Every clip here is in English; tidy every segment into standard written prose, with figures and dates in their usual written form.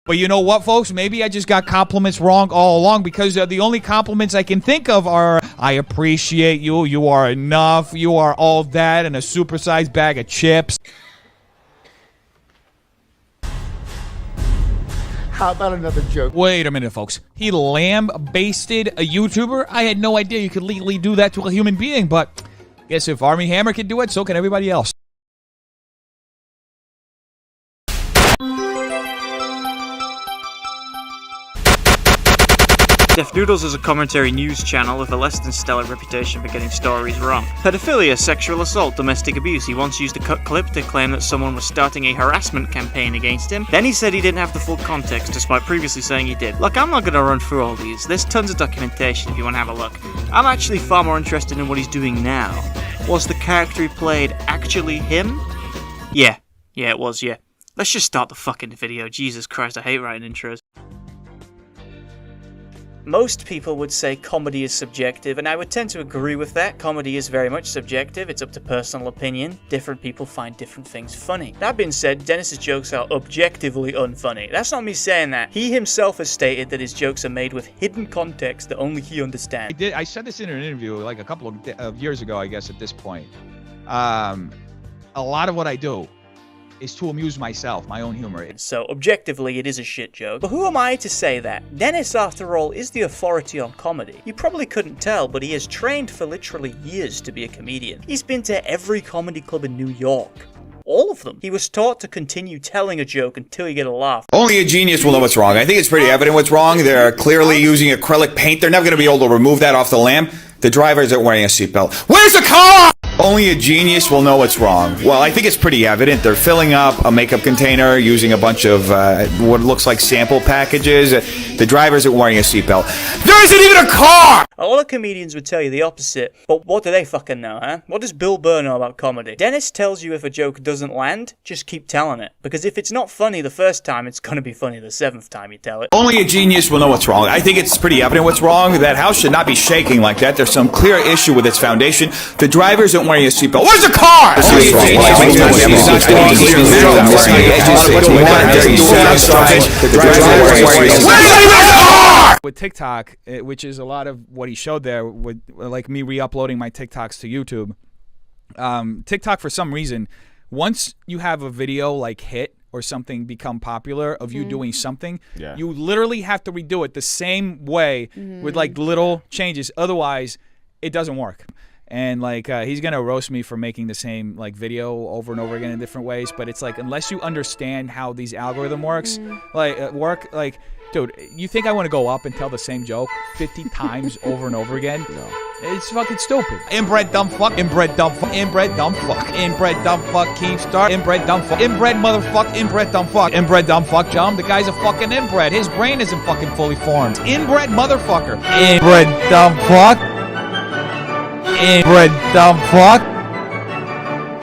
But you know what, folks? Maybe I just got compliments wrong all along, because the only compliments I can think of are, I appreciate you, you are enough, you are all that, and a supersized bag of chips. How about another joke? Wait a minute, folks. He lamb-basted a YouTuber? I had no idea you could legally do that to a human being, but I guess if Armie Hammer can do it, so can everybody else. Def Noodles is a commentary news channel with a less than stellar reputation for getting stories wrong. Pedophilia, sexual assault, domestic abuse. He once used a cut clip to claim that someone was starting a harassment campaign against him. Then he said he didn't have the full context, despite previously saying he did. Look, I'm not going to run through all these. There's tons of documentation if you want to have a look. I'm actually far more interested in what he's doing now. Was the character he played actually him? Yeah, it was, yeah. Let's just start the fucking video. Jesus Christ, I hate writing intros. Most people would say comedy is subjective, and I would tend to agree with that. Comedy is very much subjective, it's up to personal opinion. Different people find different things funny. That being said, Dennis's jokes are objectively unfunny. That's not me saying that. He himself has stated that his jokes are made with hidden context that only he understands. I said this in an interview like a couple of years ago, I guess, at this point. A lot of what I do is to amuse myself, my own humor. So, objectively, it is a shit joke. But who am I to say that? Dennis, after all, is the authority on comedy. You probably couldn't tell, but he has trained for literally years to be a comedian. He's been to every comedy club in New York. All of them. He was taught to continue telling a joke until you get a laugh. Only a genius will know what's wrong. I think it's pretty evident what's wrong. They're clearly using acrylic paint. They're never going to be able to remove that off the lamp. The driver isn't wearing a seatbelt. Where's the car? Only a genius will know what's wrong. Well, I think it's pretty evident. They're filling up a makeup container using a bunch of what looks like sample packages. The driver isn't wearing a seatbelt. There isn't even a car! A lot of comedians would tell you the opposite, but what do they fucking know, huh? What does Bill Burr know about comedy? Dennis tells you if a joke doesn't land, just keep telling it. Because if it's not funny the first time, it's gonna be funny the 7th time you tell it. Only a genius will know what's wrong. I think it's pretty evident what's wrong. That house should not be shaking like that. There's some clear issue with its foundation. The driver isn't wearing a seatbelt. Where's the car? With TikTok, which is a lot of what he showed there, with like me re-uploading my TikToks to YouTube. TikTok, for some reason, once you have a video like hit or something become popular of you doing something, you literally have to redo it the same way with like little changes. Otherwise, it doesn't work. And like he's gonna roast me for making the same like video over and over again in different ways, but it's like unless you understand how these algorithm works, like dude, you think I want to go up and tell the same joke 50 times over and over again? No. It's fucking stupid. Inbred dumb fuck, inbred dumb fuck, inbred dumb fuck, inbred dumb fuck, Keemstar, inbred dumb fuck, inbred motherfuck, inbred dumb fuck, inbred dumb fuck, John. The guy's a fucking inbred. His brain isn't fucking fully formed. Inbred motherfucker. Inbred dumb fuck. Inbred dumb fuck.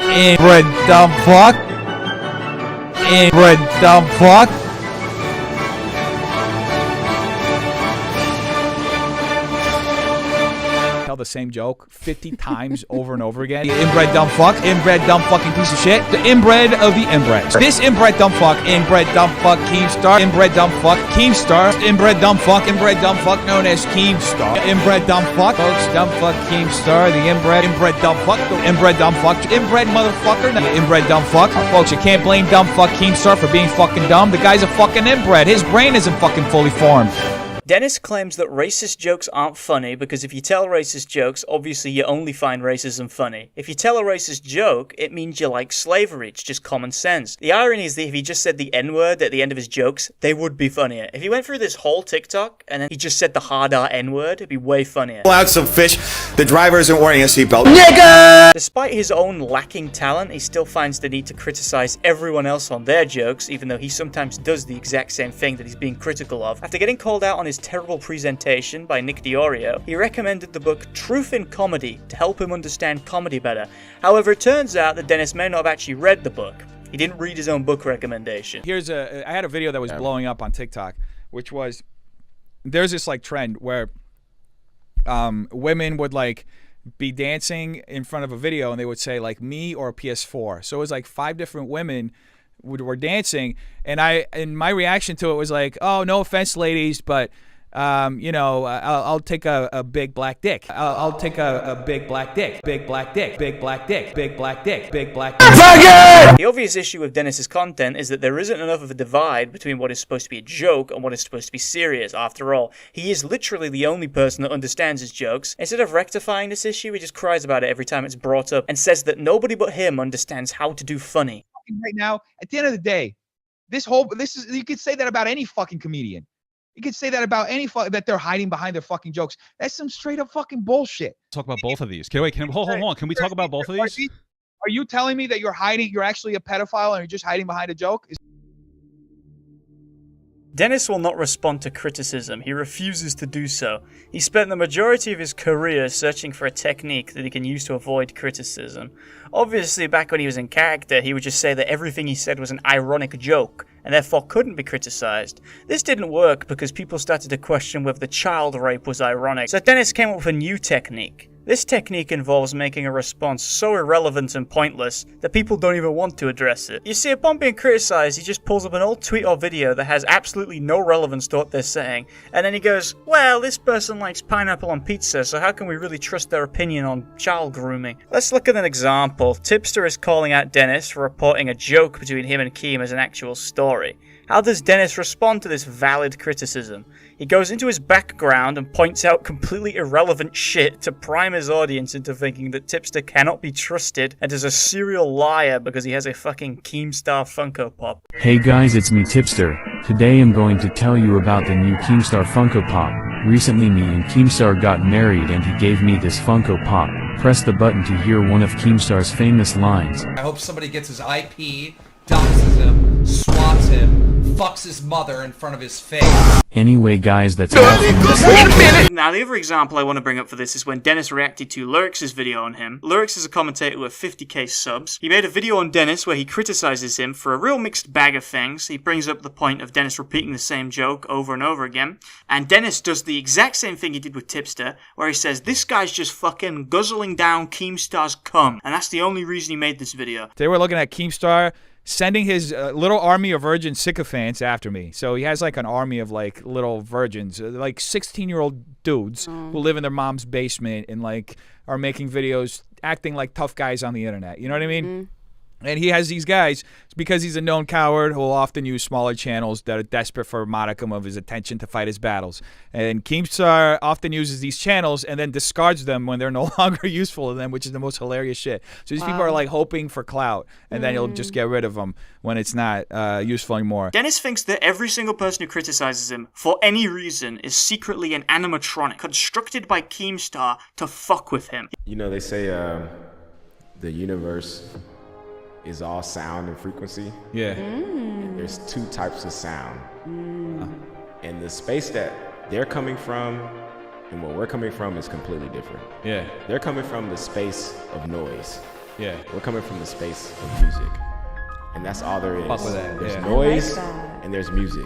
Inbred dumb fuck. Inbred dumb fuck. Tell the same joke 50 times over and over again. Inbred dumb fuck. Inbred dumb fucking piece of shit. The inbred of the inbreds. This inbred dumb fuck. Inbred dumb fuck Keemstar. Inbred dumb fuck Keemstar. Inbred dumb fuck. Inbred dumb fuck known as Keemstar. Inbred dumb fuck. Folks, dumb fuck Keemstar. The inbred. Inbred dumb fuck. The inbred dumb fuck. Inbred motherfucker. The inbred dumb fuck. Folks, you can't blame dumb fuck Keemstar for being fucking dumb. The guy's a fucking inbred. His brain isn't fucking fully formed. Dennis claims that racist jokes aren't funny because if you tell racist jokes, obviously you only find racism funny. If you tell a racist joke, it means you like slavery. It's just common sense. The irony is that if he just said the N-word at the end of his jokes, they would be funnier. If he went through this whole TikTok and then he just said the hard R N-word, it'd be way funnier. Pull out some fish. The driver isn't wearing a seatbelt. Nigga! Despite his own lacking talent, he still finds the need to criticize everyone else on their jokes, even though he sometimes does the exact same thing that he's being critical of. After getting called out on his terrible presentation by Nick Diorio, he recommended the book Truth in Comedy to help him understand comedy better. However, it turns out that Dennis may not have actually read the book. He didn't read his own book recommendation. I had a video that was blowing up on TikTok, which was, there's this like trend where women would like be dancing in front of a video and they would say like me or a PS4. So it was like 5 different women were dancing, and my reaction to it was like, oh, no offense, ladies, but you know, I'll take a big black dick. I'll take a big black dick. Big black dick. Big black dick. Big black dick. Big black dick. The obvious issue with Dennis's content is that there isn't enough of a divide between what is supposed to be a joke and what is supposed to be serious. After all, he is literally the only person that understands his jokes. Instead of rectifying this issue, he just cries about it every time it's brought up and says that nobody but him understands how to do funny. Right now, at the end of the day, you could say that about any fucking comedian. You could say that about any that they're hiding behind their fucking jokes. That's some straight up fucking bullshit. Talk about both of these. Hold on. Can we talk about both of these? Are you telling me that you're actually a pedophile and you're just hiding behind a joke? Dennis will not respond to criticism. He refuses to do so. He spent the majority of his career searching for a technique that he can use to avoid criticism. Obviously, back when he was in character, he would just say that everything he said was an ironic joke, and therefore couldn't be criticized. This didn't work because people started to question whether the child rape was ironic, so Dennis came up with a new technique. This technique involves making a response so irrelevant and pointless that people don't even want to address it. You see, upon being criticized, he just pulls up an old tweet or video that has absolutely no relevance to what they're saying, and then he goes, well, this person likes pineapple on pizza, so how can we really trust their opinion on child grooming? Let's look at an example. Tipster is calling out Dennis for reporting a joke between him and Keem as an actual story. How does Dennis respond to this valid criticism? He goes into his background and points out completely irrelevant shit to prime his audience into thinking that Tipster cannot be trusted and is a serial liar because he has a fucking Keemstar Funko Pop. Hey guys, it's me Tipster. Today I'm going to tell you about the new Keemstar Funko Pop. Recently me and Keemstar got married and he gave me this Funko Pop. Press the button to hear one of Keemstar's famous lines. I hope somebody gets his IP, doxes him, swats him, fucks his mother in front of his face. Anyway guys, that's all from this. Wait a minute! Now the other example I want to bring up for this is when Dennis reacted to Lurks' video on him. Lurks is a commentator with 50k subs. He made a video on Dennis where he criticizes him for a real mixed bag of things. He brings up the point of Dennis repeating the same joke over and over again. And Dennis does the exact same thing he did with Tipster, where he says, this guy's just fucking guzzling down Keemstar's cum. And that's the only reason he made this video. They were looking at Keemstar sending his little army of virgin sycophants after me. So he has like an army of like little virgins, like 16-year-old dudes who live in their mom's basement and like are making videos acting like tough guys on the internet. You know what I mean? And he has these guys because he's a known coward who will often use smaller channels that are desperate for a modicum of his attention to fight his battles. And Keemstar often uses these channels and then discards them when they're no longer useful to them, which is the most hilarious shit. So these people are like hoping for clout, and then he'll just get rid of them when it's not useful anymore. Dennis thinks that every single person who criticizes him for any reason is secretly an animatronic constructed by Keemstar to fuck with him. You know, they say the universe is all sound and frequency. Yeah. And there's two types of sound. And the space that they're coming from and what we're coming from is completely different. Yeah. They're coming from the space of noise. Yeah. We're coming from the space of music. And that's all there is. Fuck with that. There's Yeah. noise and there's music.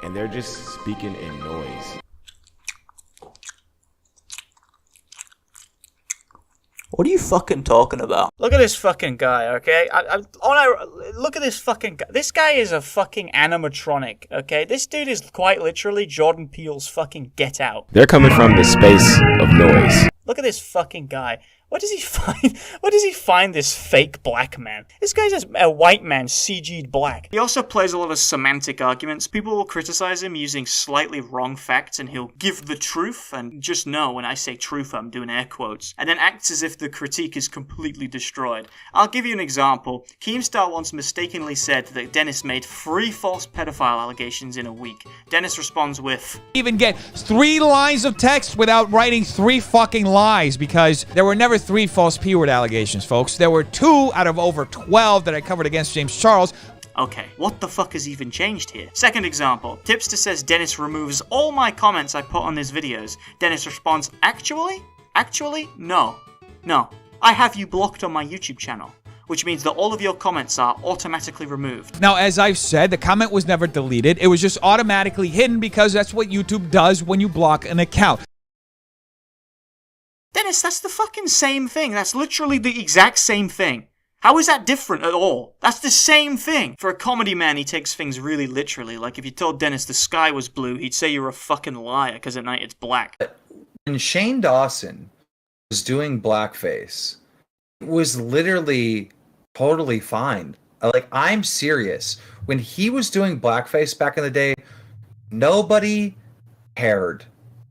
And they're just speaking in noise. What are you fucking talking about? Look at this fucking guy, okay? Look at this fucking guy. This guy is a fucking animatronic, okay? This dude is quite literally Jordan Peele's fucking Get Out. They're coming from the space of noise. Look at this fucking guy. Where does he find this fake black man? This guy's just a white man CG'd black. He also plays a lot of semantic arguments. People will criticize him using slightly wrong facts, and he'll give the truth, and just know when I say truth, I'm doing air quotes, and then acts as if the critique is completely destroyed. I'll give you an example. Keemstar once mistakenly said that Dennis made 3 false pedophile allegations in a week. Dennis responds with, Even get 3 lines of text without writing 3 fucking lies, because there were never 3 false P-word allegations, folks. There were 2 out of over 12 that I covered against James Charles. okay, what the fuck has even changed here? Second example, Tipster says Dennis removes all my comments I put on his videos. Dennis responds, actually? Actually? No. No. I have you blocked on my YouTube channel, which means that all of your comments are automatically removed. Now, as I've said, the comment was never deleted. It was just automatically hidden because that's what YouTube does when you block an account. Dennis, that's the fucking same thing. That's literally the exact same thing. How is that different at all? That's the same thing. For a comedy man, he takes things really literally. Like, if you told Dennis the sky was blue, he'd say you're a fucking liar, because at night it's black. When Shane Dawson was doing blackface, it was literally totally fine. Like, I'm serious. When he was doing blackface back in the day, nobody cared.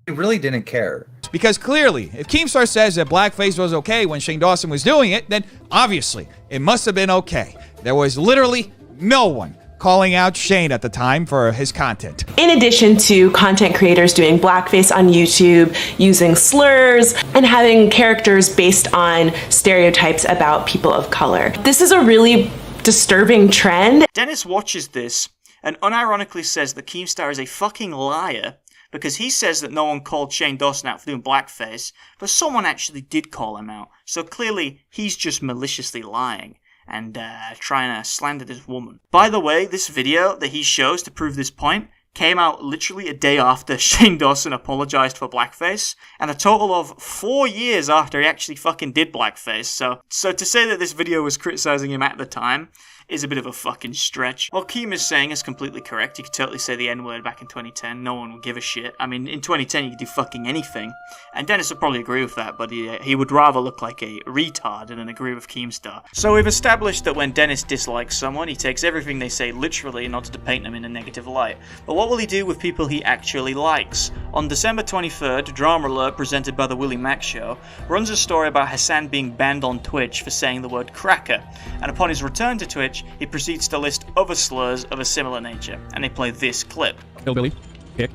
He really didn't care. Because clearly, if Keemstar says that blackface was okay when Shane Dawson was doing it, then obviously it must have been okay. There was literally no one calling out Shane at the time for his content. In addition to content creators doing blackface on YouTube, using slurs, and having characters based on stereotypes about people of color. This is a really disturbing trend. Dennis watches this and unironically says that Keemstar is a fucking liar, because he says that no one called Shane Dawson out for doing blackface, but someone actually did call him out. So clearly, he's just maliciously lying and trying to slander this woman. By the way, this video that he shows to prove this point came out literally a day after Shane Dawson apologized for blackface, and a total of 4 years after he actually fucking did blackface. So to say that this video was criticizing him at the time is a bit of a fucking stretch. What Keem is saying is completely correct. You could totally say the N-word back in 2010. No one would give a shit. I mean, in 2010, you could do fucking anything. And Dennis would probably agree with that, but he would rather look like a retard than agree with Keemstar. So we've established that when Dennis dislikes someone, he takes everything they say literally in order to paint them in a negative light. But what will he do with people he actually likes? On December 23rd, Drama Alert, presented by The Willie Mack Show, runs a story about Hassan being banned on Twitch for saying the word cracker. And upon his return to Twitch, he proceeds to list other slurs of a similar nature, and they play this clip. Hillbilly, hick,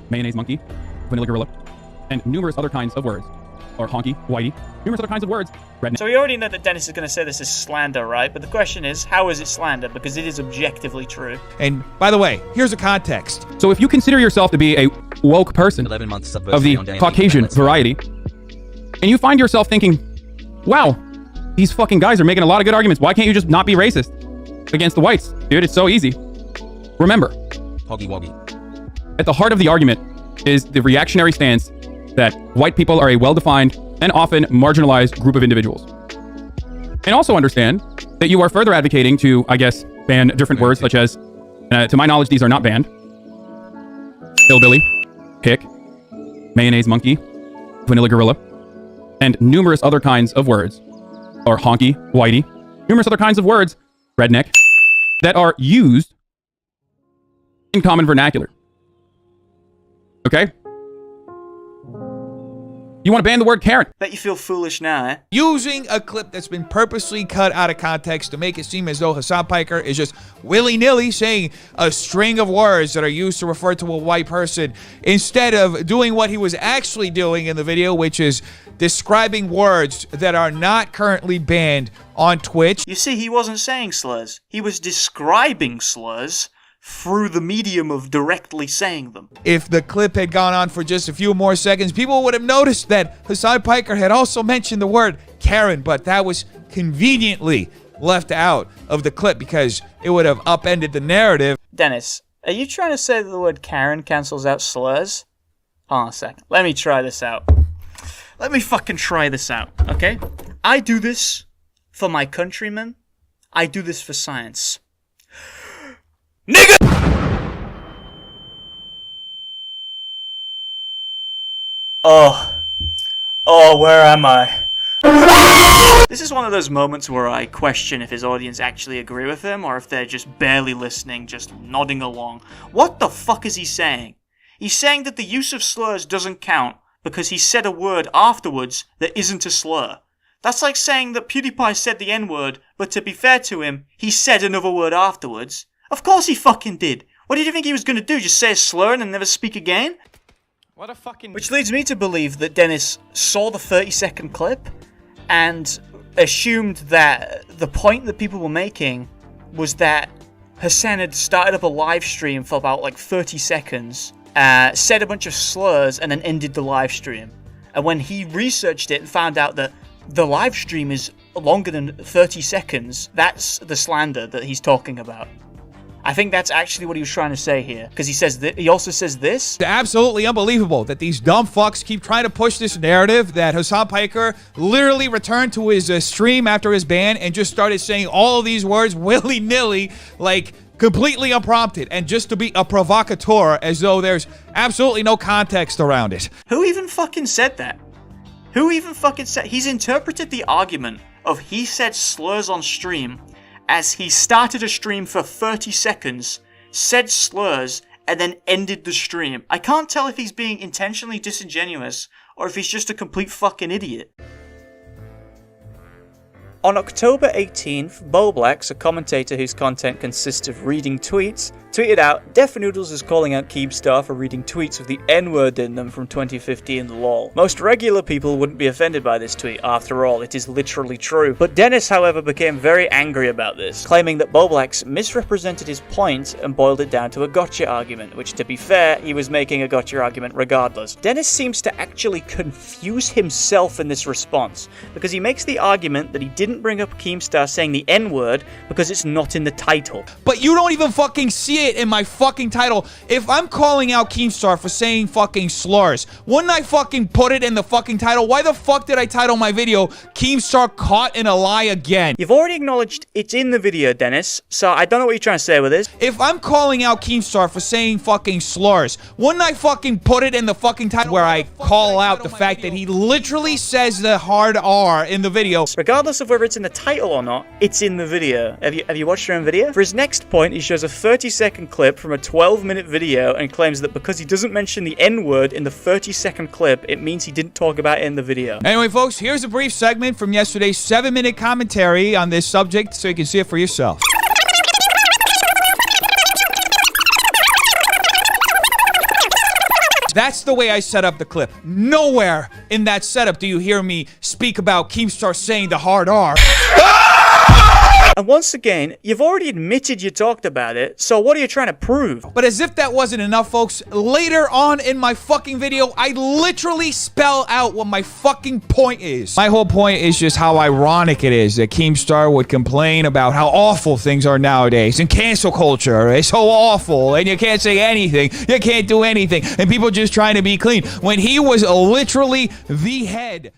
mayonnaise monkey, vanilla gorilla, and numerous other kinds of words. Or honky, whitey, numerous other kinds of words. Redneck. So we already know that Dennis is going to say this is slander, right? But the question is, how is it slander? Because it is objectively true. And by the way, here's a context. So if you consider yourself to be a woke person 11 months of the Caucasian variety, and you find yourself thinking, wow, these fucking guys are making a lot of good arguments. Why can't you just not be racist against the whites? Dude, it's so easy. Remember, Hoggy woggy. At the heart of the argument is the reactionary stance that white people are a well-defined and often marginalized group of individuals. And also understand that you are further advocating to, I guess, ban different words such as, to my knowledge, these are not banned. Hillbilly, hick, mayonnaise monkey, vanilla gorilla, and numerous other kinds of words, or honky, whitey, numerous other kinds of words, redneck, that are used in common vernacular. Okay? You want to ban the word Karen? Bet you feel foolish now, eh? Using a clip that's been purposely cut out of context to make it seem as though Hassan Piker is just willy-nilly saying a string of words that are used to refer to a white person, instead of doing what he was actually doing in the video, which is describing words that are not currently banned on Twitch. You see, he wasn't saying slurs. He was describing slurs through the medium of directly saying them. If the clip had gone on for just a few more seconds, people would have noticed that Hassan Piker had also mentioned the word Karen, but that was conveniently left out of the clip because it would have upended the narrative. Dennis, are you trying to say that the word Karen cancels out slurs? Hold on a second. Let me try this out. Let me fucking try this out, okay? I do this for my countrymen. I do this for science. Nigga! Oh, where am I? This is one of those moments where I question if his audience actually agree with him, or if they're just barely listening, just nodding along. What the fuck is he saying? He's saying that the use of slurs doesn't count because he said a word afterwards that isn't a slur. That's like saying that PewDiePie said the N-word, but to be fair to him, he said another word afterwards. Of course he fucking did. What did you think he was gonna do? Just say a slur and then never speak again? What a fucking... Which leads me to believe that Dennis saw the 30-second clip and assumed that the point that people were making was that Hassan had started up a live stream for about like 30 seconds, said a bunch of slurs, and then ended the live stream. And when he researched it and found out that the live stream is longer than 30 seconds, that's the slander that he's talking about. I think that's actually what he was trying to say here, because he says he also says this. It's absolutely unbelievable that these dumb fucks keep trying to push this narrative that Hasan Piker literally returned to his stream after his ban and just started saying all of these words willy-nilly, like completely unprompted, and just to be a provocateur, as though there's absolutely no context around it. Who even fucking said that? Who even fucking said? He's interpreted the argument of he said slurs on stream as he started a stream for 30 seconds, said slurs, and then ended the stream. I can't tell if he's being intentionally disingenuous or if he's just a complete fucking idiot. On October 18th, Boblax, a commentator whose content consists of reading tweets, tweeted out, Def Noodles is calling out Keemstar for reading tweets with the N-word in them from 2015 lol. Most regular people wouldn't be offended by this tweet, after all, it is literally true. But Dennis, however, became very angry about this, claiming that Boblax misrepresented his point and boiled it down to a gotcha argument, which, to be fair, he was making a gotcha argument regardless. Dennis seems to actually confuse himself in this response, because he makes the argument that he didn't bring up Keemstar saying the N-word because it's not in the title. But you don't even fucking see it in my fucking title. If I'm calling out Keemstar for saying fucking slurs, wouldn't I fucking put it in the fucking title? Why the fuck did I title my video Keemstar caught in a lie again? You've already acknowledged it's in the video, Dennis, so I don't know what you're trying to say with this. If I'm calling out Keemstar for saying fucking slurs, wouldn't I fucking put it in the fucking title where I call out the fact that he literally says the hard R in the video? Regardless of whether it's in the title or not, it's in the video. Have you watched your own video? For his next point, he shows a 30-second clip from a 12-minute video and claims that because he doesn't mention the N-word in the 30-second clip, it means he didn't talk about it in the video. Anyway, folks, here's a brief segment from yesterday's 7-minute commentary on this subject so you can see it for yourself. That's the way I set up the clip. Nowhere in that setup do you hear me speak about Keemstar saying the hard R. And once again, you've already admitted you talked about it, so what are you trying to prove? But as if that wasn't enough, folks, later on in my fucking video, I literally spell out what my fucking point is. My whole point is just how ironic it is that Keemstar would complain about how awful things are nowadays, and cancel culture is so awful, and you can't say anything, you can't do anything, and people just trying to be clean, when he was literally the head.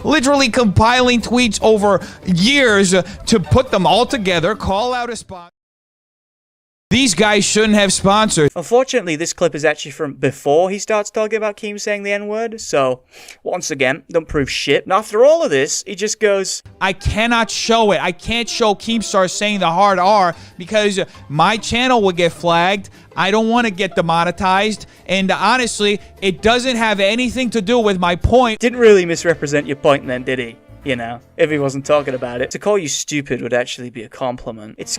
Literally compiling tweets over years to put them all together, call out a spot. These guys shouldn't have sponsored. Unfortunately, this clip is actually from before he starts talking about Keem saying the N-word, so once again, don't prove shit. And after all of this, he just goes, I cannot show it. I can't show Keemstar saying the hard R because my channel would get flagged. I don't want to get demonetized, and honestly, it doesn't have anything to do with my point. Didn't really misrepresent your point then, did he? You know, if he wasn't talking about it. To call you stupid would actually be a compliment. It's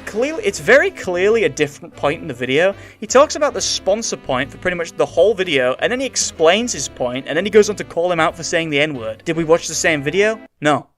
very clearly a different point in the video. He talks about the sponsor point for pretty much the whole video, and then he explains his point, and then he goes on to call him out for saying the N-word. Did we watch the same video? No.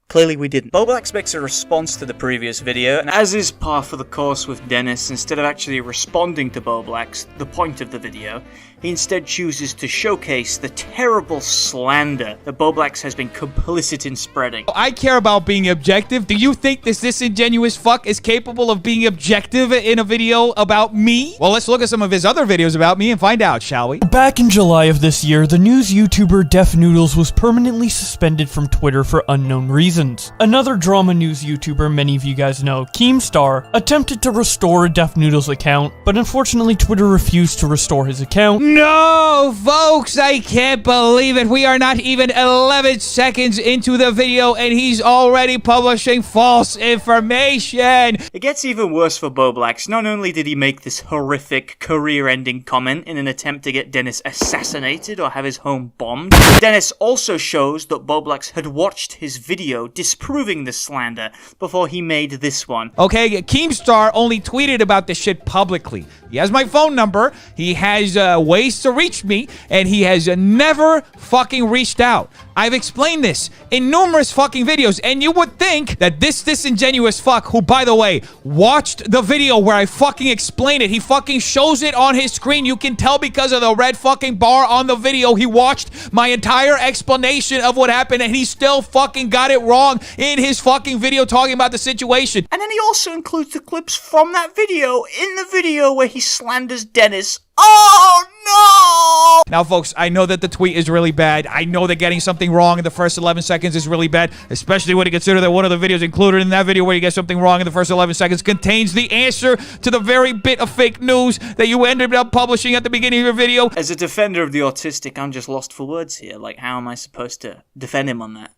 Clearly we didn't. Boblax makes a response to the previous video, and as is par for the course with Dennis, instead of actually responding to Boblax, the point of the video, he instead chooses to showcase the terrible slander that Boblax has been complicit in spreading. I care about being objective. Do you think this disingenuous fuck is capable of being objective in a video about me? Well, let's look at some of his other videos about me and find out, shall we? Back in July of this year, the news YouTuber Def Noodles was permanently suspended from Twitter for unknown reasons. Another drama news YouTuber many of you guys know, Keemstar, attempted to restore a Def Noodles account, but unfortunately Twitter refused to restore his account. No, folks, I can't believe it. We are not even 11 seconds into the video and he's already publishing false information. It gets even worse for Boblax. Not only did he make this horrific career-ending comment in an attempt to get Dennis assassinated or have his home bombed, Dennis also shows that Boblax had watched his video disproving the slander before he made this one. Okay, Keemstar only tweeted about this shit publicly. He has my phone number. He has ways to reach me, and he has never fucking reached out. I've explained this in numerous fucking videos, and you would think that this disingenuous fuck, who, by the way, watched the video where I fucking explain it, he fucking shows it on his screen. You can tell because of the red fucking bar on the video. He watched my entire explanation of what happened, and he still fucking got it wrong in his fucking video talking about the situation. And then he also includes the clips from that video in the video where he slanders Dennis. Oh no! Now, folks, I know that the tweet is really bad. I know that getting something wrong in the first 11 seconds is really bad, especially when you consider that one of the videos included in that video where you get something wrong in the first 11 seconds contains the answer to the very bit of fake news that you ended up publishing at the beginning of your video. As a defender of the autistic, I'm just lost for words here. Like, how am I supposed to defend him on that?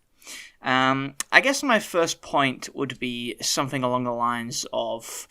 I guess my first point would be something along the lines of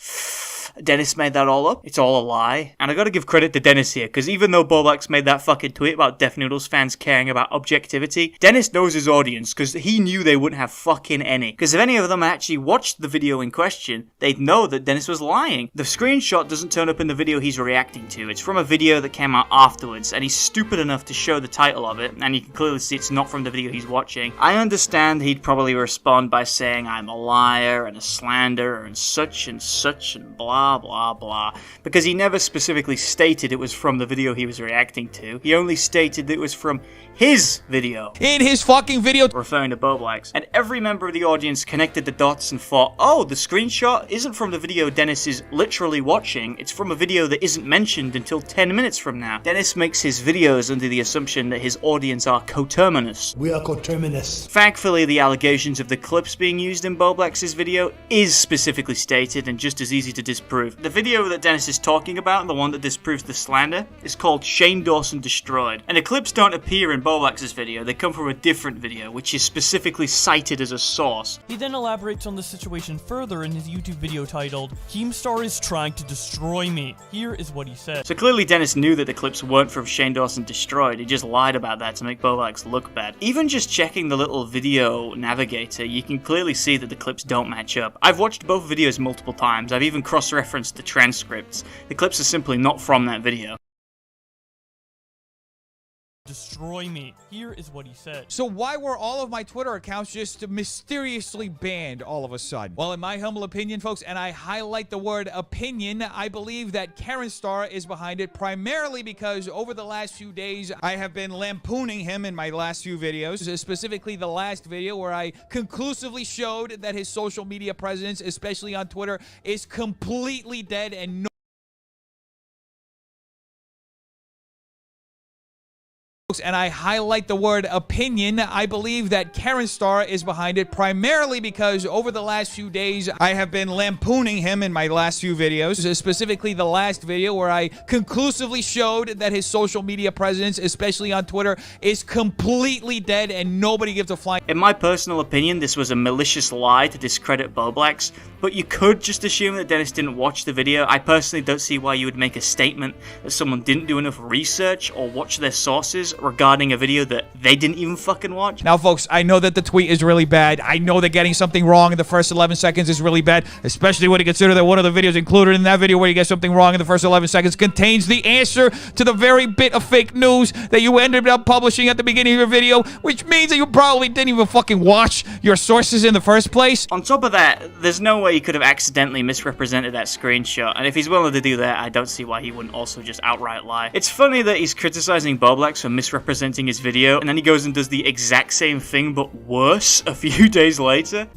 Dennis made that all up. It's all a lie. And I gotta give credit to Dennis here, because even though Boblax made that fucking tweet about Def Noodles fans caring about objectivity, Dennis knows his audience, because he knew they wouldn't have fucking any. Because if any of them actually watched the video in question, they'd know that Dennis was lying. The screenshot doesn't turn up in the video he's reacting to. It's from a video that came out afterwards, and he's stupid enough to show the title of it, and you can clearly see it's not from the video he's watching. I understand he'd probably respond by saying I'm a liar and a slanderer and such and blah blah blah, because he never specifically stated it was from the video he was reacting to. He only stated that it was from his video. In his fucking video, referring to Boblax. And every member of the audience connected the dots and thought, oh, the screenshot isn't from the video Dennis is literally watching, it's from a video that isn't mentioned until 10 minutes from now. Dennis makes his videos under the assumption that his audience are coterminous. We are coterminous. Thankfully, the allegations of the clips being used in Boblax's video is specifically stated and just as easy to disprove. The video that Dennis is talking about, the one that disproves the slander, is called Shane Dawson Destroyed. And the clips don't appear in Boblax's video, they come from a different video, which is specifically cited as a source. He then elaborates on the situation further in his YouTube video titled, Keemstar is trying to destroy me. Here is what he said. So clearly Dennis knew that the clips weren't from Shane Dawson Destroyed, he just lied about that to make Boblax look bad. Even just checking the little video navigator, you can clearly see that the clips don't match up. I've watched both videos multiple times, I've even cross-referenced the transcripts. The clips are simply not from that video. Destroy me. Here is what he said. So why were all of my Twitter accounts just mysteriously banned all of a sudden? Well, in my humble opinion, folks, and I highlight the word opinion, I believe that Karen Starr is behind it, primarily because over the last few days, I have been lampooning him in my last few videos, specifically the last video where I conclusively showed that his social media presence, especially on Twitter, is completely dead and no and I highlight the word opinion, I believe that Karen Starr is behind it, primarily because over the last few days, I have been lampooning him in my last few videos, specifically the last video where I conclusively showed that his social media presence, especially on Twitter, is completely dead and nobody gives a flying. In my personal opinion, this was a malicious lie to discredit Boblax, but you could just assume that Dennis didn't watch the video. I personally don't see why you would make a statement that someone didn't do enough research or watch their sources regarding a video that they didn't even fucking watch. Now, folks, I know that the tweet is really bad. I know that getting something wrong in the first 11 seconds is really bad, especially when you consider that one of the videos included in that video where you get something wrong in the first 11 seconds contains the answer to the very bit of fake news that you ended up publishing at the beginning of your video, which means that you probably didn't even fucking watch your sources in the first place. On top of that, there's no way he could have accidentally misrepresented that screenshot, and if he's willing to do that, I don't see why he wouldn't also just outright lie. It's funny that he's criticizing Boblax for misrepresenting his video, and then he goes and does the exact same thing but worse a few days later.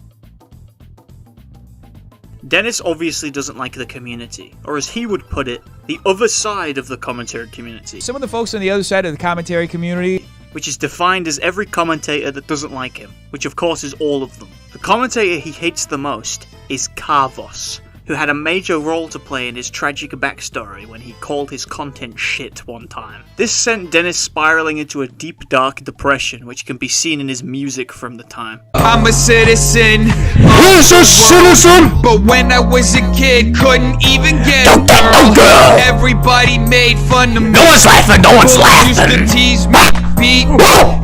Dennis obviously doesn't like the community, or as he would put it, the other side of the commentary community. Some of the folks on the other side of the commentary community, which is defined as every commentator that doesn't like him, which of course is all of them. The commentator he hates the most is Carvos, who had a major role to play in his tragic backstory when he called his content shit one time. This sent Dennis spiraling into a deep, dark depression, which can be seen in his music from the time. I'm a citizen. Who's a citizen? But when I was a kid, couldn't even get a girl. Everybody made fun of me. No one's laughing, no one's laughing. Used to tease me beat.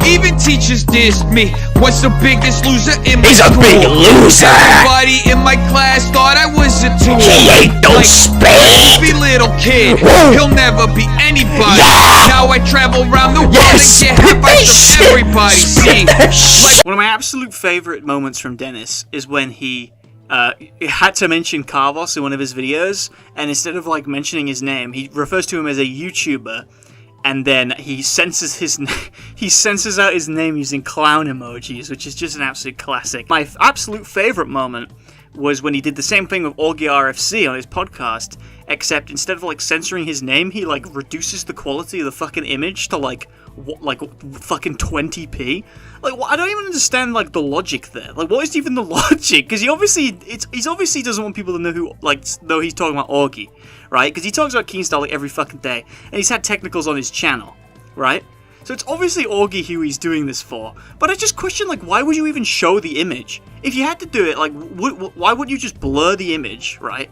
Even teachers dissed me. What's the biggest loser in my He's a school? big loser. Everybody in my class thought I was a tool. He ain't no spade. Goofy little kid. He'll never be anybody. Yeah. Now I travel around the world Yes. and get advice from everybody. See, like One of my absolute favorite moments from Dennis is when he had to mention Carvos in one of his videos, and instead of like mentioning his name, he refers to him as a YouTuber, and then he censors out his name using clown emojis, which is just an absolute classic. My absolute favorite moment was when he did the same thing with Augie RFC on his podcast, except instead of like censoring his name, he like reduces the quality of the fucking image to like fucking 20p. Like, I don't even understand like the logic there. Like, what is even the logic? Because he obviously doesn't want people to know know he's talking about Augie, right? Because he talks about Keemstar like every fucking day, and he's had technicals on his channel, right? So it's obviously Augie who he's doing this for. But I just question, like, why would you even show the image? If you had to do it, like, why wouldn't you just blur the image, right?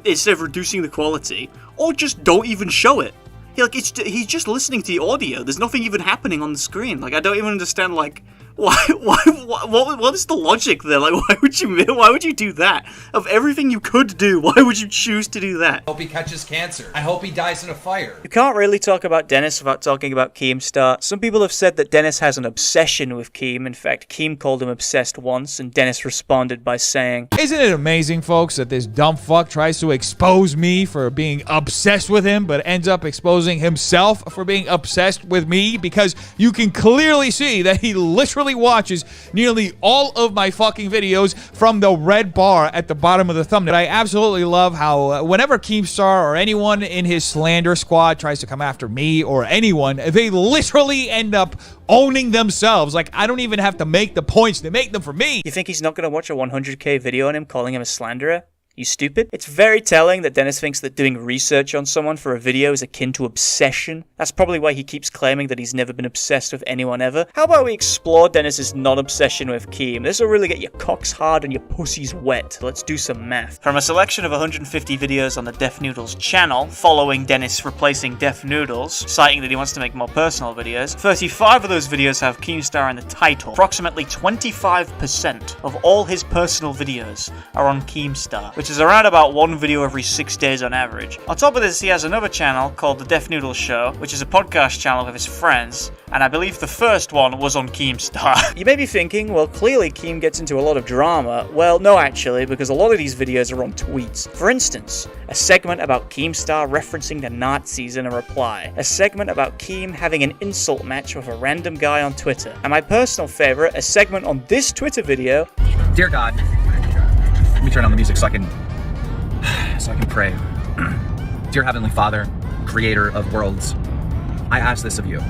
Instead of reducing the quality, or just don't even show it. He's just listening to the audio. There's nothing even happening on the screen. Like, I don't even understand, like, what is the logic there? Like, why would you do that? Of everything you could do, why would you choose to do that? I hope he catches cancer. I hope he dies in a fire. You can't really talk about Dennis without talking about Keemstar. Some people have said that Dennis has an obsession with Keem. In fact, Keem called him obsessed once, and Dennis responded by saying, isn't it amazing, folks, that this dumb fuck tries to expose me for being obsessed with him, but ends up exposing himself for being obsessed with me? Because you can clearly see that he literally watches nearly all of my fucking videos from the red bar at the bottom of the thumbnail. I absolutely love how whenever Keemstar or anyone in his slander squad tries to come after me or anyone, they literally end up owning themselves. Like, I don't even have to make the points. They make them for me. You think he's not going to watch a 100k video on him calling him a slanderer? You stupid? It's very telling that Dennis thinks that doing research on someone for a video is akin to obsession. That's probably why he keeps claiming that he's never been obsessed with anyone ever. How about we explore Dennis's non-obsession with Keem? This will really get your cocks hard and your pussies wet. Let's do some math. From a selection of 150 videos on the Def Noodles channel, following Dennis replacing Def Noodles, citing that he wants to make more personal videos, 35 of those videos have Keemstar in the title. Approximately 25% of all his personal videos are on Keemstar, which is around about one video every 6 days on average. On top of this, he has another channel called The Def Noodles Show, which is a podcast channel with his friends, and I believe the first one was on Keemstar. You may be thinking, well, clearly Keem gets into a lot of drama. Well, no actually, because a lot of these videos are on tweets. For instance, a segment about Keemstar referencing the Nazis in a reply, a segment about Keem having an insult match with a random guy on Twitter, and my personal favorite, a segment on this Twitter video. Dear God, let me turn on the music so I can pray. Dear Heavenly Father, creator of worlds, I ask this of you.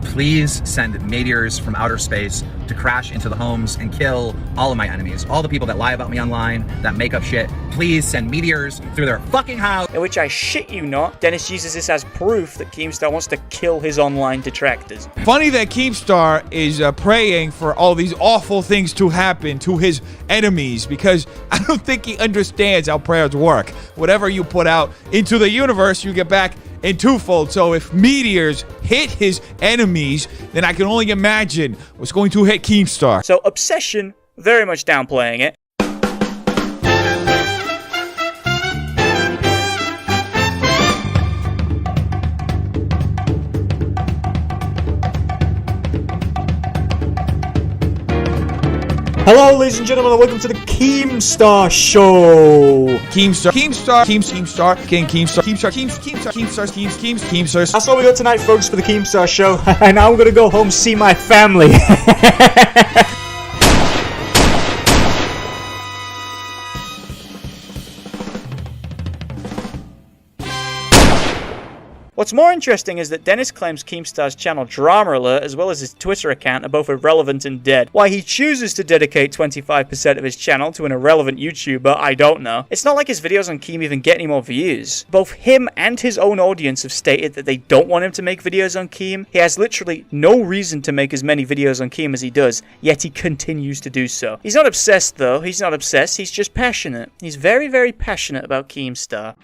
Please send meteors from outer space to crash into the homes and kill all of my enemies. All the people that lie about me online, that make up shit. Please send meteors through their fucking house. In which I shit you not, Dennis uses this as proof that Keemstar wants to kill his online detractors. Funny that Keemstar is praying for all these awful things to happen to his enemies, because I don't think he understands how prayers work. Whatever you put out into the universe, you get back in twofold. So if meteors hit his enemies, then I can only imagine what's going to hit Keemstar. So obsession, very much downplaying it. Hello, ladies and gentlemen, and welcome to the Keemstar Show. Keemstar. That's all we got tonight, folks, for the Keemstar Show. And now I'm gonna go home see my family. What's more interesting is that Dennis claims Keemstar's channel Drama Alert, as well as his Twitter account, are both irrelevant and dead. Why he chooses to dedicate 25% of his channel to an irrelevant YouTuber, I don't know. It's not like his videos on Keem even get any more views. Both him and his own audience have stated that they don't want him to make videos on Keem. He has literally no reason to make as many videos on Keem as he does, yet he continues to do so. He's not obsessed though, he's not obsessed, he's just passionate. He's very, very passionate about Keemstar.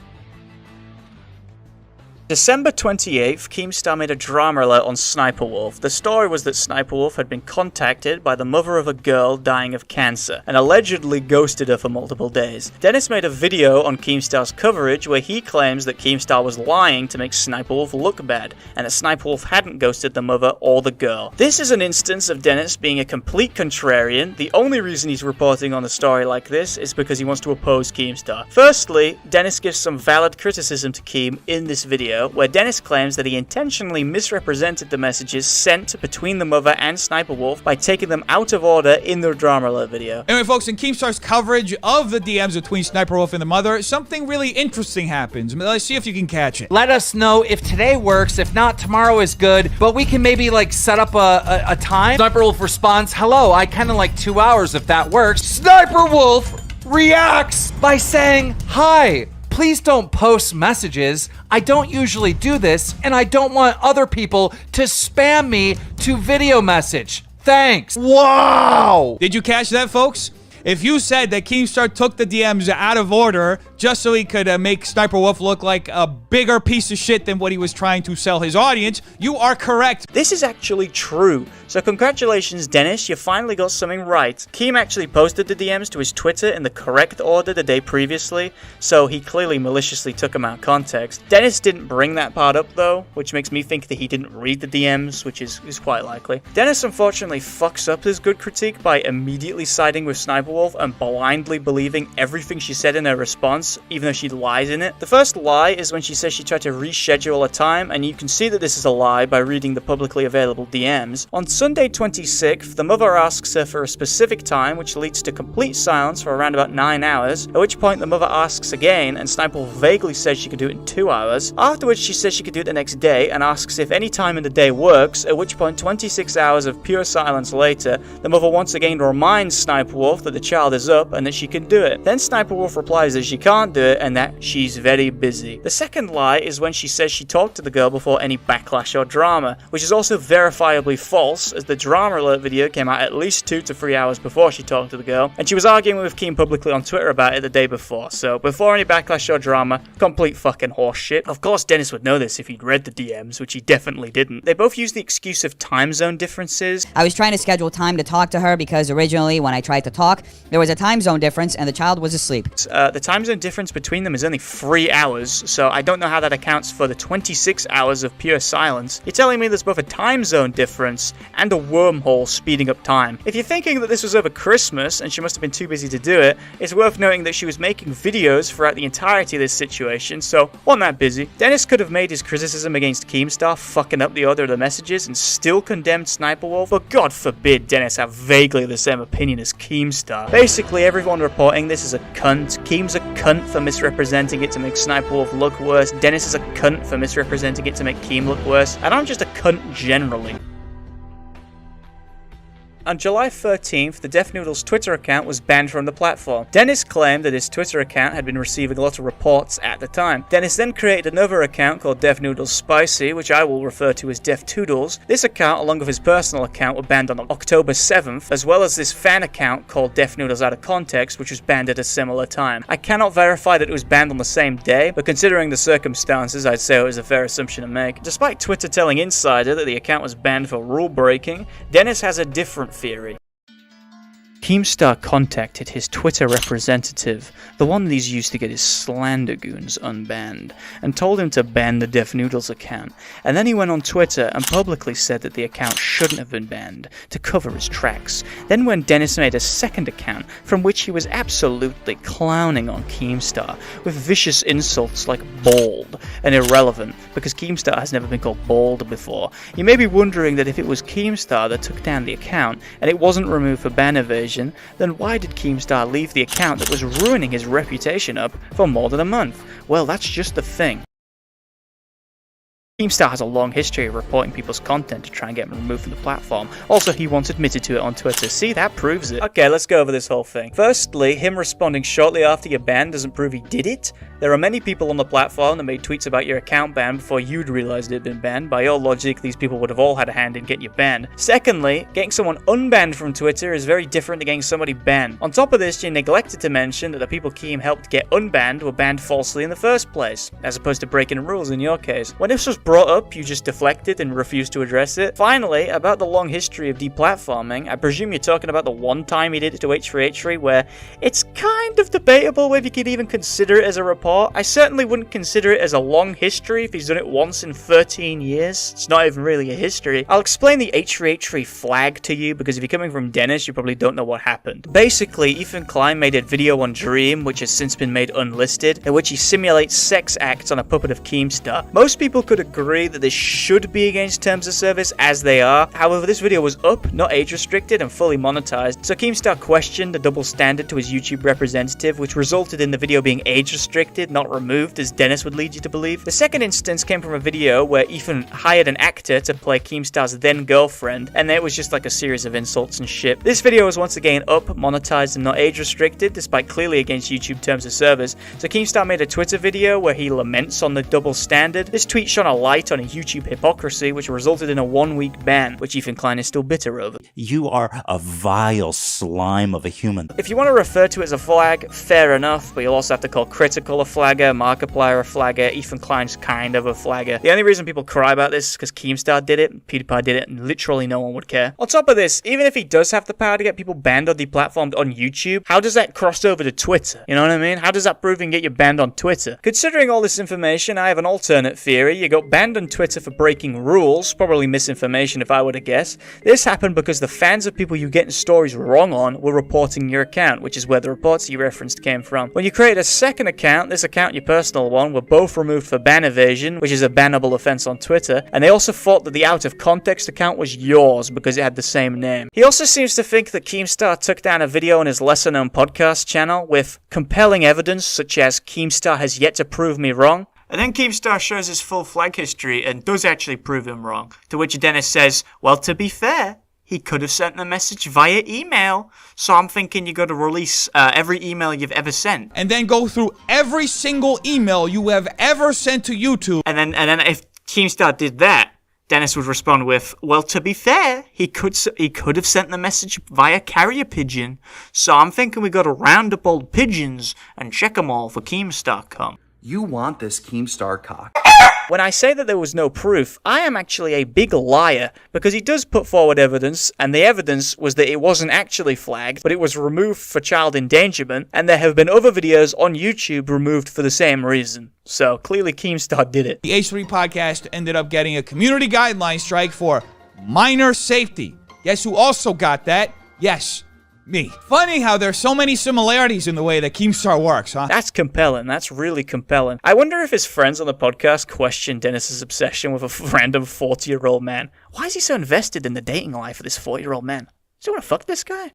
December 28th, Keemstar made a drama alert on Sniper Wolf. The story was that Sniper Wolf had been contacted by the mother of a girl dying of cancer, and allegedly ghosted her for multiple days. Dennis made a video on Keemstar's coverage where he claims that Keemstar was lying to make Sniper Wolf look bad, and that Sniper Wolf hadn't ghosted the mother or the girl. This is an instance of Dennis being a complete contrarian. The only reason he's reporting on a story like this is because he wants to oppose Keemstar. Firstly, Dennis gives some valid criticism to Keem in this video, where Dennis claims that he intentionally misrepresented the messages sent between the mother and Sniper Wolf by taking them out of order in the drama alert video. Anyway, folks, in Keemstar's coverage of the DMs between Sniper Wolf and the mother, something really interesting happens. Let's see if you can catch it. Let us know if today works. If not, tomorrow is good. But we can maybe like set up a time. Sniper Wolf responds, hello, I kind of like 2 hours if that works. Sniper Wolf reacts by saying, hi. Please don't post messages. I don't usually do this, and I don't want other people to spam me to video message. Thanks. Wow! Did you catch that, folks? If you said that Keemstar took the DMs out of order just so he could make Sniper Wolf look like a bigger piece of shit than what he was trying to sell his audience, you are correct. This is actually true. So congratulations, Dennis, you finally got something right. Keem actually posted the DMs to his Twitter in the correct order the day previously, so he clearly maliciously took them out of context. Dennis didn't bring that part up though, which makes me think that he didn't read the DMs, which is quite likely. Dennis unfortunately fucks up his good critique by immediately siding with Sniper Wolf and blindly believing everything she said in her response, even though she lies in it. The first lie is when she says she tried to reschedule a time, and you can see that this is a lie by reading the publicly available DMs. On Sunday 26th, the mother asks her for a specific time, which leads to complete silence for around about 9 hours, at which point the mother asks again, and Sniper Wolf vaguely says she could do it in 2 hours. Afterwards, she says she could do it the next day, and asks if any time in the day works, at which point 26 hours of pure silence later, the mother once again reminds Sniper Wolf that the child is up and that she can do it. Then Sniper Wolf replies that she can't do it and that she's very busy. The second lie is when she says she talked to the girl before any backlash or drama, which is also verifiably false, as the drama alert video came out at least 2 to 3 hours before she talked to the girl, and she was arguing with Keem publicly on Twitter about it the day before. So before any backlash or drama, complete fucking horseshit. Of course Dennis would know this if he'd read the DMs, which he definitely didn't. They both use the excuse of time zone differences. I was trying to schedule time to talk to her because originally when I tried to talk, there was a time zone difference and the child was asleep. The time zone difference between them is only 3 hours, so I don't know how that accounts for the 26 hours of pure silence. You're telling me there's both a time zone difference and a wormhole speeding up time. If you're thinking that this was over Christmas and she must have been too busy to do it, it's worth noting that she was making videos throughout the entirety of this situation, so wasn't that busy. Dennis could have made his criticism against Keemstar fucking up the order of the messages and still condemned Sniper Wolf, but God forbid Dennis have vaguely the same opinion as Keemstar. Basically, everyone reporting this is a cunt. Keem's a cunt for misrepresenting it to make Sniper Wolf look worse. Dennis is a cunt for misrepresenting it to make Keem look worse. And I'm just a cunt generally. On July 13th, the Def Noodles Twitter account was banned from the platform. Dennis claimed that his Twitter account had been receiving a lot of reports at the time. Dennis then created another account called Def Noodles Spicy, which I will refer to as Def Toodles. This account, along with his personal account, were banned on October 7th, as well as this fan account called Def Noodles Out of Context, which was banned at a similar time. I cannot verify that it was banned on the same day, but considering the circumstances, I'd say it was a fair assumption to make. Despite Twitter telling Insider that the account was banned for rule breaking, Dennis has a different theory. Keemstar contacted his Twitter representative, the one that he's used to get his slander goons unbanned, and told him to ban the Def Noodles account. And then he went on Twitter and publicly said that the account shouldn't have been banned, to cover his tracks. Then when Dennis made a second account, from which he was absolutely clowning on Keemstar, with vicious insults like bald and irrelevant, because Keemstar has never been called bald before. You may be wondering that if it was Keemstar that took down the account, and it wasn't removed for ban evasion, then why did Keemstar leave the account that was ruining his reputation up for more than a month? Well, that's just the thing. Keemstar has a long history of reporting people's content to try and get them removed from the platform. Also, he once admitted to it on Twitter. See, that proves it. Okay, let's go over this whole thing. Firstly, him responding shortly after you're banned doesn't prove he did it. There are many people on the platform that made tweets about your account banned before you'd realized it had been banned. By your logic, these people would have all had a hand in getting you banned. Secondly, getting someone unbanned from Twitter is very different to getting somebody banned. On top of this, you neglected to mention that the people Keem helped get unbanned were banned falsely in the first place, as opposed to breaking rules in your case. When this was brought up, you just deflected and refused to address it. Finally, about the long history of deplatforming, I presume you're talking about the one time he did it to H3H3, where it's kind of debatable whether you could even consider it as a report. I certainly wouldn't consider it as a long history if he's done it once in 13 years. It's not even really a history. I'll explain the H3H3 flag to you, because if you're coming from Dennis, you probably don't know what happened. Basically, Ethan Klein made a video on Dream, which has since been made unlisted, in which he simulates sex acts on a puppet of Keemstar. Most people could agree that this should be against terms of service, as they are. However, this video was up, not age restricted, and fully monetized, so Keemstar questioned the double standard to his YouTube representative, which resulted in the video being age restricted, not removed, as Dennis would lead you to believe. The second instance came from a video where Ethan hired an actor to play Keemstar's then girlfriend, and it was just like a series of insults and shit. This video was once again up, monetized, and not age restricted, despite clearly against YouTube terms of service, so Keemstar made a Twitter video where he laments on the double standard. This tweet shone a light on a YouTube hypocrisy, which resulted in a 1-week ban, which Ethan Klein is still bitter over. You are a vile slime of a human. If you want to refer to it as a flag, fair enough, but you'll also have to call Critical a flagger, Markiplier a flagger, Ethan Klein's kind of a flagger. The only reason people cry about this is because Keemstar did it, PewDiePie did it, and literally no one would care. On top of this, even if he does have the power to get people banned or deplatformed on YouTube, how does that cross over to Twitter? You know what I mean? How does that prove and get you banned on Twitter? Considering all this information, I have an alternate theory. You got banned on Twitter for breaking rules, probably misinformation if I were to guess. This happened because the fans of people you getting stories wrong on were reporting your account, which is where the reports you referenced came from. When you created a second account, this account and your personal one were both removed for ban evasion, which is a bannable offense on Twitter, and they also thought that the out of context account was yours because it had the same name. He also seems to think that Keemstar took down a video on his lesser known podcast channel with compelling evidence such as Keemstar has yet to prove me wrong. And then Keemstar shows his full flag history and does actually prove him wrong, to which Dennis says, well, to be fair, he could have sent the message via email, so I'm thinking you got to release every email you've ever sent. And then go through every single email you have ever sent to YouTube. And then if Keemstar did that, Dennis would respond with, well, to be fair, he could have sent the message via carrier pigeon, so I'm thinking we got to round up old pigeons and check them all for Keemstar.com. You want this Keemstar cock. When I say that there was no proof, I am actually a big liar, because he does put forward evidence, and the evidence was that it wasn't actually flagged, but it was removed for child endangerment, and there have been other videos on YouTube removed for the same reason. So clearly Keemstar did it. The H3 podcast ended up getting a community guideline strike for minor safety. Guess who also got that? Yes, me. Funny how there's so many similarities in the way that Keemstar works, huh? That's compelling. That's really compelling. I wonder if his friends on the podcast question Dennis's obsession with a random 40-year-old man. Why is he so invested in the dating life of this 40-year-old man? Does he want to fuck this guy?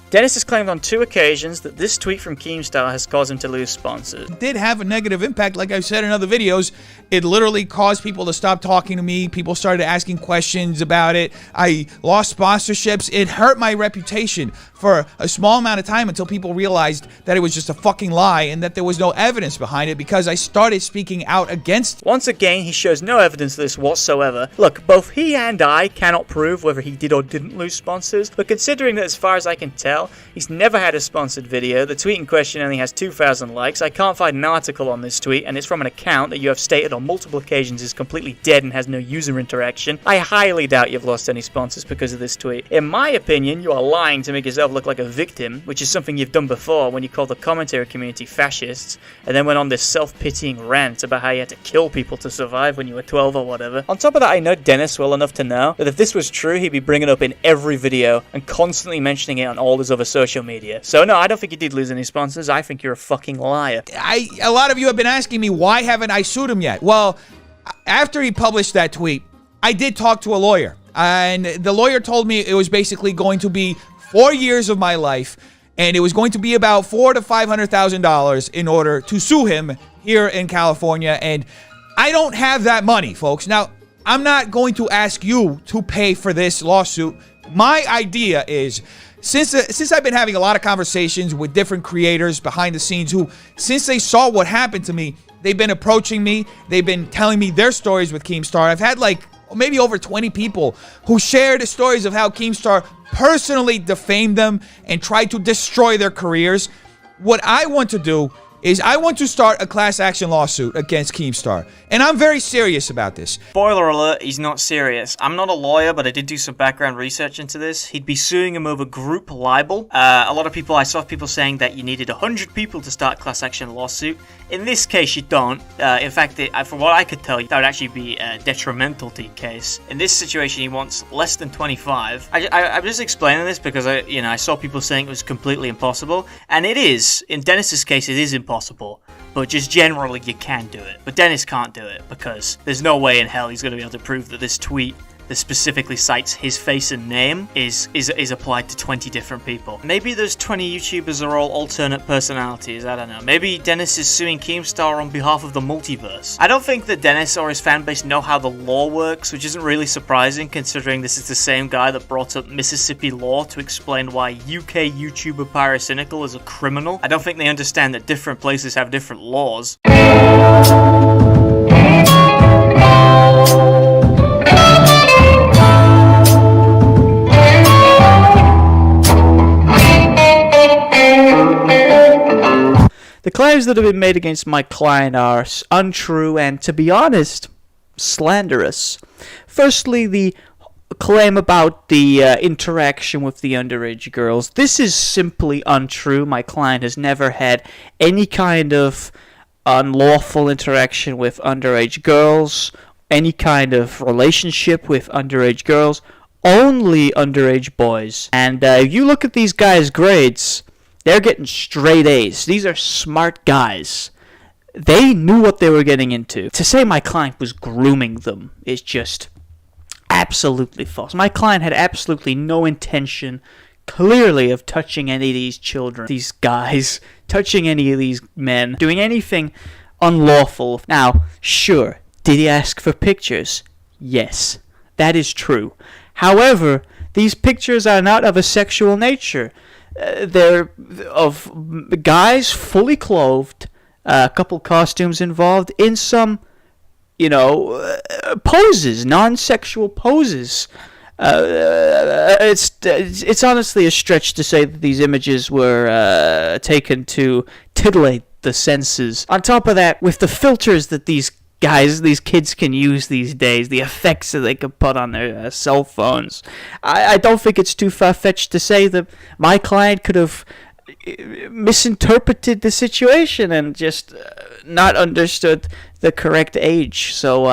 Dennis has claimed on 2 occasions that this tweet from Keemstar has caused him to lose sponsors. It did have a negative impact, like I've said in other videos. It literally caused people to stop talking to me. People started asking questions about it. I lost sponsorships. It hurt my reputation for a small amount of time until people realized that it was just a fucking lie and that there was no evidence behind it because I started speaking out against it. Once again, he shows no evidence of this whatsoever. Look, both he and I cannot prove whether he did or didn't lose sponsors, but considering that as far as I can tell, he's never had a sponsored video. The tweet in question only has 2,000 likes. I can't find an article on this tweet, and it's from an account that you have stated on multiple occasions is completely dead and has no user interaction. I highly doubt you've lost any sponsors because of this tweet. In my opinion, you are lying to make yourself look like a victim, which is something you've done before when you called the commentary community fascists, and then went on this self-pitying rant about how you had to kill people to survive when you were 12 or whatever. On top of that, I know Dennis well enough to know that if this was true, he'd be bringing it up in every video and constantly mentioning it on all his other social media. So no, I don't think you did lose any sponsors. I think you're a fucking liar. A lot of you have been asking me, why haven't I sued him yet? Well, after he published that tweet, I did talk to a lawyer, and the lawyer told me it was basically going to be 4 years of my life, and it was going to be about $400,000 to $500,000 in order to sue him here in California, and I don't have that money, folks. Now, I'm not going to ask you to pay for this lawsuit. My idea is since I've been having a lot of conversations with different creators behind the scenes who, since they saw what happened to me, they've been approaching me. They've been telling me their stories with Keemstar. I've had like maybe over 20 people who shared stories of how Keemstar personally defamed them and tried to destroy their careers. What I want to do is I want to start a class action lawsuit against Keemstar. And I'm very serious about this. Spoiler alert, he's not serious. I'm not a lawyer, but I did do some background research into this. He'd be suing him over group libel. A lot of people, I saw people saying that you needed 100 people to start a class action lawsuit. In this case, you don't. In fact, from what I could tell, that would actually be detrimental to your case. In this situation, he wants less than 25. I'm just explaining this because I saw people saying it was completely impossible, and it is. In Dennis's case, it is impossible. But just generally, you can do it. But Dennis can't do it because there's no way in hell he's going to be able to prove that this tweet that specifically cites his face and name is applied to 20 different people. Maybe those 20 YouTubers are all alternate personalities, I don't know. Maybe Dennis is suing Keemstar on behalf of the multiverse. I don't think that Dennis or his fanbase know how the law works, which isn't really surprising considering this is the same guy that brought up Mississippi law to explain why UK YouTuber Pyrocynical is a criminal. I don't think they understand that different places have different laws. The claims that have been made against my client are untrue and, to be honest, slanderous. Firstly, the claim about the interaction with the underage girls. This is simply untrue. My client has never had any kind of unlawful interaction with underage girls, any kind of relationship with underage girls, only underage boys. And if you look at these guys' grades, they're getting straight A's. These are smart guys. They knew what they were getting into. To say my client was grooming them is just absolutely false. My client had absolutely no intention, clearly, of touching any of these children, these guys, touching any of these men, doing anything unlawful. Now, sure, did he ask for pictures? Yes, that is true. However, these pictures are not of a sexual nature. They're of guys fully clothed, a couple costumes involved in some, poses, non-sexual poses. It's honestly a stretch to say that these images were taken to titillate the senses. On top of that, with the filters that these kids can use these days, the effects that they can put on their cell phones, I don't think it's too far-fetched to say that my client could have misinterpreted the situation and just not understood the correct age. So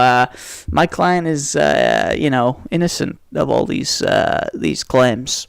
my client is, innocent of all these claims.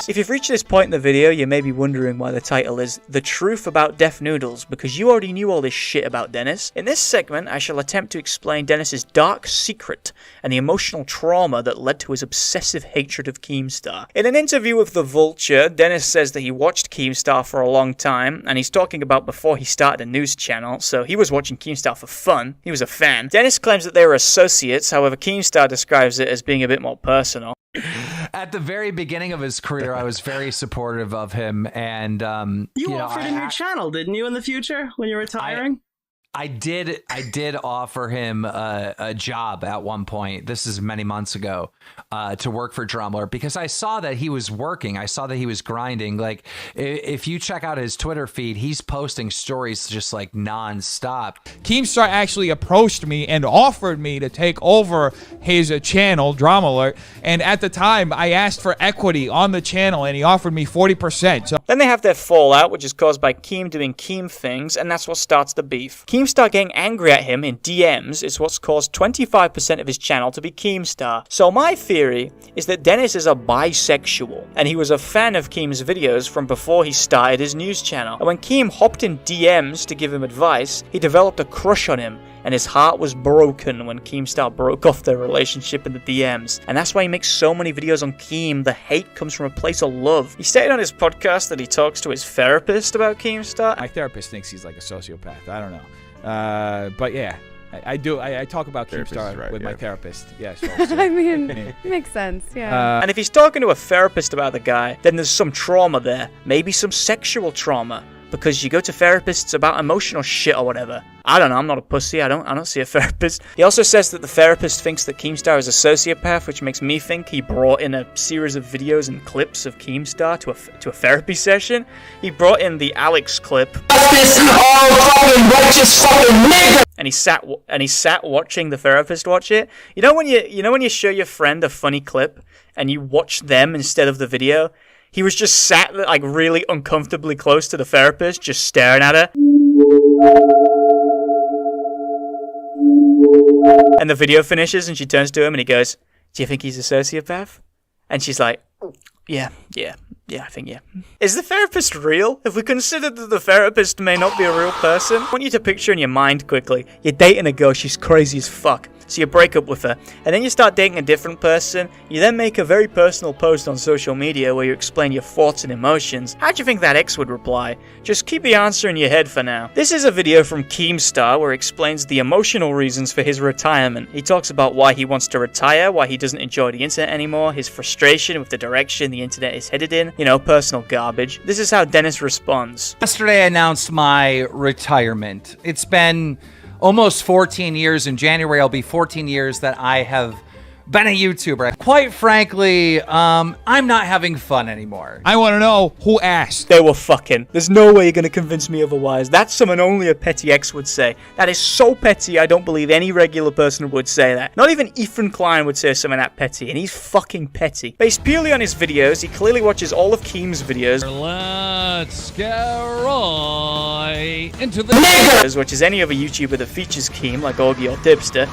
If you've reached this point in the video, you may be wondering why the title is The Truth About Def Noodles, because you already knew all this shit about Dennis. In this segment, I shall attempt to explain Dennis's dark secret and the emotional trauma that led to his obsessive hatred of Keemstar. In an interview with The Vulture, Dennis says that he watched Keemstar for a long time, and he's talking about before he started a news channel, so he was watching Keemstar for fun. He was a fan. Dennis claims that they were associates, however Keemstar describes it as being a bit more personal. At the very beginning of his career, I was very supportive of him, and you offered him your channel, didn't you? In the future, when you're retiring, I did offer him a job at one point. This is many months ago, to work for Drumler because I saw that he was working. I saw that he was grinding. Like if you check out his Twitter feed, he's posting stories just like nonstop. Keemstar actually approached me and offered me to take over his channel, Drama Alert. And at the time, I asked for equity on the channel, and he offered me 40%. So Then they have their fallout, which is caused by Keem doing Keem things, and that's what starts the beef. Keemstar getting angry at him in DMs is what's caused 25% of his channel to be Keemstar. So my theory is that Dennis is a bisexual, and he was a fan of Keem's videos from before he started his news channel. And when Keem hopped in DMs to give him advice, he developed a crush on him, and his heart was broken when Keemstar broke off their relationship in the DMs. And that's why he makes so many videos on Keem. The hate comes from a place of love. He stated on his podcast that he talks to his therapist about Keemstar. my therapist thinks he's like a sociopath. I don't know. But yeah, I do. I talk about Keemstar with my therapist. Yes. I mean, makes sense, yeah. And if he's talking to a therapist about the guy, then there's some trauma there. Maybe some sexual trauma. Because you go to therapists about emotional shit or whatever. I don't know, I'm not a pussy, I don't see a therapist. He also says that the therapist thinks that Keemstar is a sociopath, which makes me think he brought in a series of videos and clips of Keemstar to a therapy session. He brought in the Alex clip. And he sat watching the therapist watch it. You know when you show your friend a funny clip and you watch them instead of the video? He was just sat like really uncomfortably close to the therapist, just staring at her. And the video finishes and she turns to him and he goes, "Do you think he's a sociopath?" And she's like, Yeah, I think yeah. Is the therapist real? If we consider that the therapist may not be a real person, I want you to picture in your mind quickly, you're dating a girl, she's crazy as fuck. So you break up with her, and then you start dating a different person. You then make a very personal post on social media where you explain your thoughts and emotions. How do you think that ex would reply? Just keep the answer in your head for now. This is a video from Keemstar where he explains the emotional reasons for his retirement. He talks about why he wants to retire, why he doesn't enjoy the internet anymore, his frustration with the direction the internet is headed in, personal garbage. This is how Dennis responds. Yesterday I announced my retirement. It's been almost 14 years. In January, it'll be 14 years that I have been a YouTuber. Quite frankly, I'm not having fun anymore. I want to know who asked. They were fucking. There's no way you're going to convince me otherwise. That's something only a petty ex would say. That is so petty, I don't believe any regular person would say that. Not even Ethan Klein would say something that petty, and he's fucking petty. Based purely on his videos, he clearly watches all of Keem's videos. Let's get right into the Which is any other YouTuber that features Keem, like Augie or Tipster.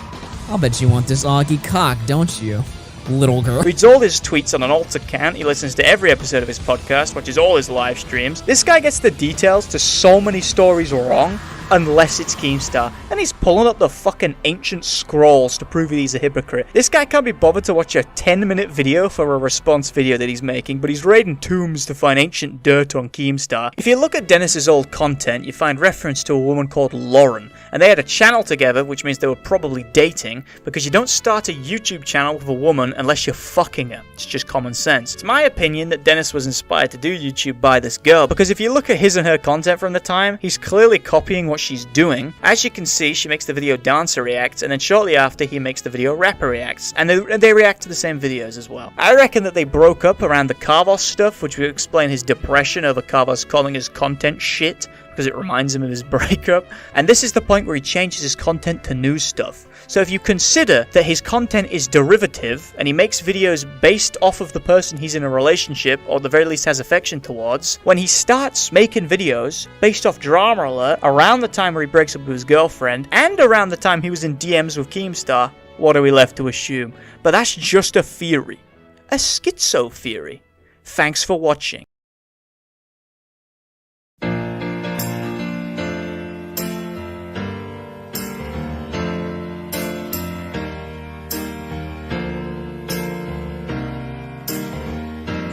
I'll bet you want this Augie cock, don't you, little girl? Reads all his tweets on an alt account. He listens to every episode of his podcast, watches all his live streams. This guy gets the details to so many stories wrong, unless it's Keemstar. And he's pulling up the fucking ancient scrolls to prove that he's a hypocrite. This guy can't be bothered to watch a 10-minute video for a response video that he's making, but he's raiding tombs to find ancient dirt on Keemstar. If you look at Dennis's old content, you find reference to a woman called Lauren, and they had a channel together, which means they were probably dating, because you don't start a YouTube channel with a woman unless you're fucking her. It's just common sense. It's my opinion that Dennis was inspired to do YouTube by this girl, because if you look at his and her content from the time, he's clearly copying what she's doing. As you can see, she makes the video Dancer Reacts, and then shortly after, he makes the video Rapper Reacts, and they react to the same videos as well. I reckon that they broke up around the Carvos stuff, which would explain his depression over Carvos calling his content shit, because it reminds him of his breakup. And this is the point where he changes his content to news stuff. So if you consider that his content is derivative, and he makes videos based off of the person he's in a relationship, or at the very least has affection towards, when he starts making videos based off Drama Alert around the time where he breaks up with his girlfriend, and around the time he was in DMs with Keemstar, what are we left to assume? But that's just a theory. A schizo theory. Thanks for watching.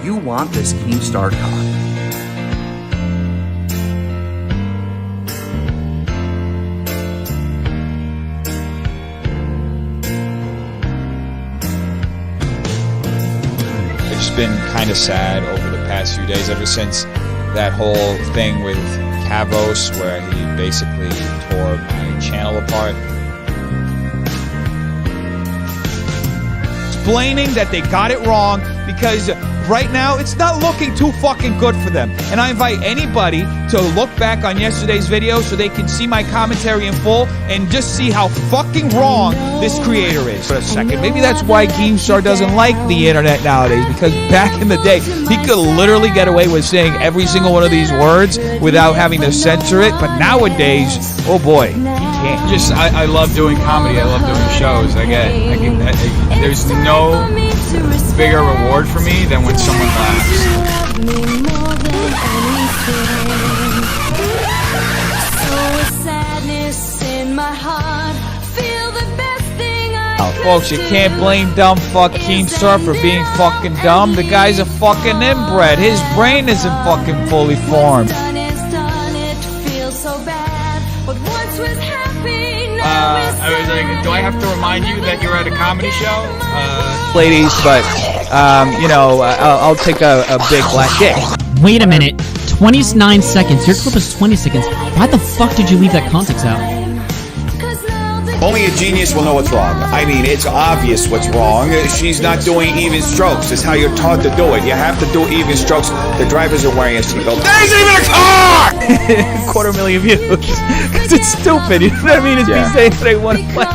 You want this Keemstar cock. It's been kind of sad over the past few days, ever since that whole thing with Kavos where he basically tore my channel apart. Explaining that they got it wrong because right now it's not looking too fucking good for them. And I invite anybody to look back on yesterday's video so they can see my commentary in full and just see how fucking wrong this creator is. For a second, maybe that's why Keemstar doesn't like the internet nowadays, because back in the day he could literally get away with saying every single one of these words without having to censor it, but nowadays, oh boy, he can't. Just I love doing comedy. I love doing shows. There's no bigger reward for me than when someone laughs. Folks, you can't blame dumb fuck Keemstar for being fucking dumb. The guy's a fucking inbred. His brain isn't fucking fully formed. I was like, do I have to remind you that you're at a comedy show? Ladies, but, I'll take a big black dick. Wait a minute. 29 seconds. Your clip is 20 seconds. Why the fuck did you leave that context out? Only a genius will know what's wrong. I mean, it's obvious what's wrong. She's not doing even strokes. It's how you're taught to do it. You have to do even strokes. The drivers are wearing a seatbelt. There isn't even a car! 250,000 views. Because it's stupid. You know what I mean? It's me saying that I want to play.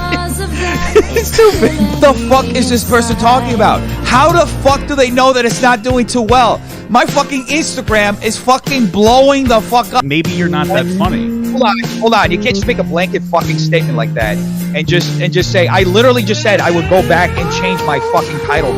It's stupid. What the fuck is this person talking about? How the fuck do they know that it's not doing too well? My fucking Instagram is fucking blowing the fuck up. Maybe you're not that funny. Hold on. You can't just make a blanket fucking statement like that and just say, I literally just said I would go back and change my fucking title.